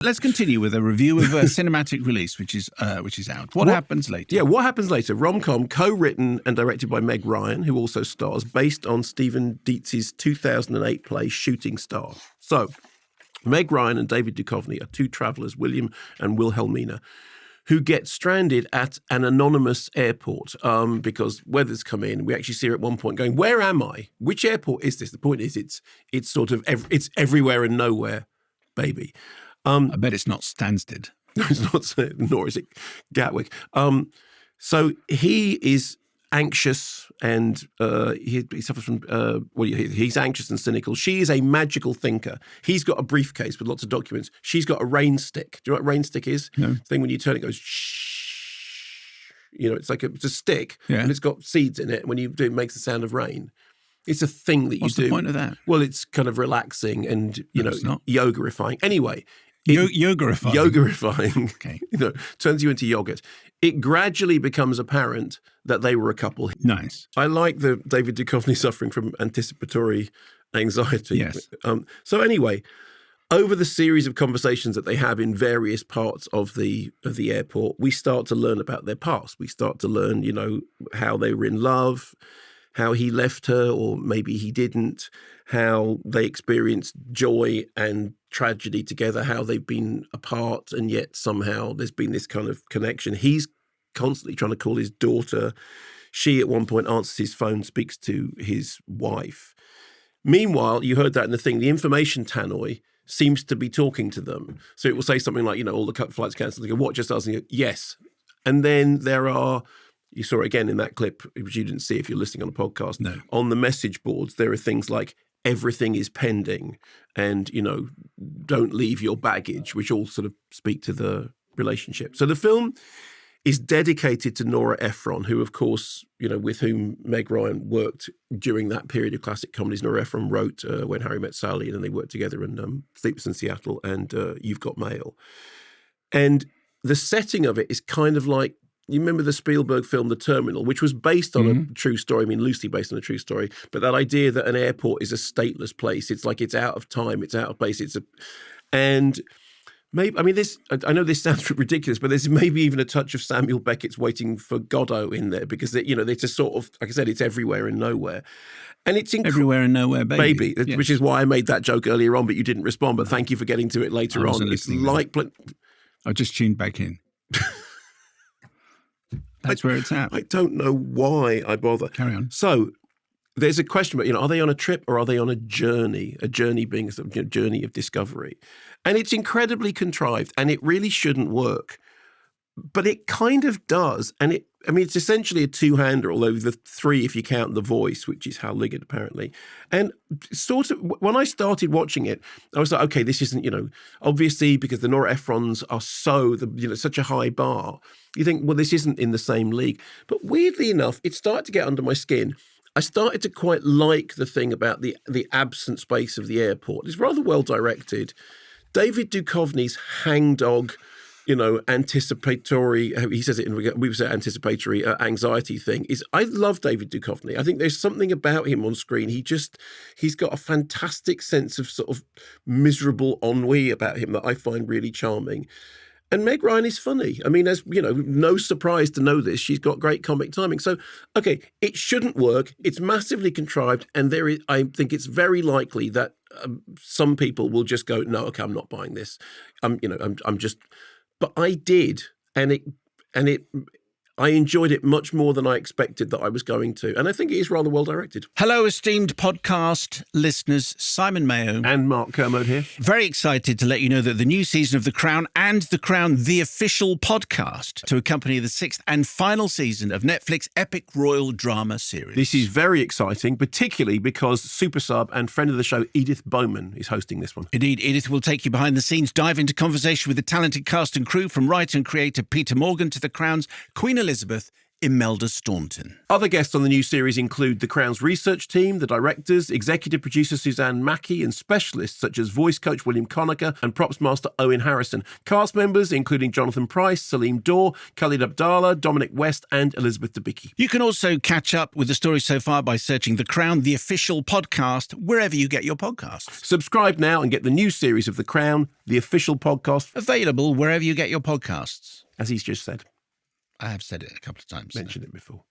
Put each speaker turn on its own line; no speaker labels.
Let's continue with a review of a cinematic release, which is out. What happens later?
Yeah, what happens later? Rom-com, co-written and directed by Meg Ryan, who also stars, based on Stephen Dietz's 2008 play Shooting Star. So, Meg Ryan and David Duchovny are two travellers, William and Wilhelmina, who get stranded at an anonymous airport because weather's come in. We actually see her at one point going, "Where am I? Which airport is this?" The point is, it's sort of it's everywhere and nowhere, baby.
I bet it's not Stansted.
No, it's not, nor is it Gatwick. So he is anxious and he suffers from, he's anxious and cynical. She is a magical thinker. He's got a briefcase with lots of documents. She's got a rain stick. Do you know what a rain stick is?
No.
The thing when you turn it goes shh. It's like it's a stick and it's got seeds in it. When you do, it makes the sound of rain. It's a thing that you do.
What's the point of that?
Well, it's kind of relaxing and, yoga-ifying. Anyway.
Yoga-ifying.
Yoga-ifying.
Okay.
Turns you into yogurt. It gradually becomes apparent that they were a couple.
Nice.
I like the David Duchovny suffering from anticipatory anxiety.
Yes.
So anyway, over the series of conversations that they have in various parts of the airport, we start to learn about their past. We start to learn, how they were in love, how he left her, or maybe he didn't, how they experienced joy and tragedy together, how they've been apart, and yet somehow there's been this kind of connection. He's constantly trying to call his daughter. She at one point answers his phone, speaks to his wife. Meanwhile, you heard that in the thing, the information tannoy seems to be talking to them. So it will say something like, all the flights cancelled. They go, what, just us? And you go, yes. And then there are... You saw it again in that clip, which you didn't see if you're listening on a podcast.
No.
On the message boards, there are things like everything is pending and, don't leave your baggage, which all sort of speak to the relationship. So the film is dedicated to Nora Ephron, who, of course, with whom Meg Ryan worked during that period of classic comedies. Nora Ephron wrote When Harry Met Sally, and then they worked together in Sleepless in Seattle and You've Got Mail. And the setting of it is kind of like, you remember the Spielberg film The Terminal, which was based on a true story, loosely based on a true story, but that idea that an airport is a stateless place, it's like it's out of time, it's out of place, and maybe, I know this sounds ridiculous, but there's maybe even a touch of Samuel Beckett's Waiting for Godot in there, because, it's a sort of, like I said, it's everywhere and nowhere. And it's
everywhere and nowhere, baby.
Yes. Which is why I made that joke earlier on, but you didn't respond, but thank you for getting to it later on. It's like...
I just tuned back in. That's where it's at.
I don't know why I bother.
Carry on.
So there's a question about, are they on a trip or are they on a journey? A journey being a sort of journey of discovery. And it's incredibly contrived and it really shouldn't work. But it kind of does. And it's essentially a two-hander, although the three if you count the voice, which is Hal Liggett apparently. And sort of when I started watching it, I was like, okay, this isn't, obviously because the Nora Ephrons are such a high bar. You think, well, this isn't in the same league. But weirdly enough, it started to get under my skin. I started to quite like the thing about the absent space of the airport. It's rather well directed. David Duchovny's hangdog, anticipatory, he says it we say anticipatory anxiety thing is, I love David Duchovny. I think there's something about him on screen. He's got a fantastic sense of sort of miserable ennui about him that I find really charming. And Meg Ryan is funny. As no surprise to know this, she's got great comic timing. So, okay, it shouldn't work. It's massively contrived, and I think it's very likely that some people will just go, no, okay, I'm not buying this. I'm just. But I did, and I enjoyed it much more than I expected that I was going to. And I think it is rather well directed.
Hello, esteemed podcast listeners. Simon Mayo.
And Mark Kermode here.
Very excited to let you know that the new season of The Crown and The Crown, the official podcast, to accompany the sixth and final season of Netflix epic royal drama series.
This is very exciting, particularly because super sub and friend of the show, Edith Bowman, is hosting this one.
Indeed, Edith will take you behind the scenes, dive into conversation with the talented cast and crew, from writer and creator Peter Morgan to The Crown's Queen Elizabeth Imelda Staunton.
Other guests on the new series include The Crown's research team, the directors, executive producer Suzanne Mackey, and specialists such as voice coach William Conacher and props master Owen Harrison. Cast members including Jonathan Pryce, Salim Dor, Khalid Abdallah, Dominic West, and Elizabeth Debicki.
You can also catch up with the story so far by searching The Crown, the official podcast, wherever you get your podcasts.
Subscribe now and get the new series of The Crown, the official podcast.
Available wherever you get your podcasts.
As he's just said.
I have said it a couple of times.
Mentioned it before.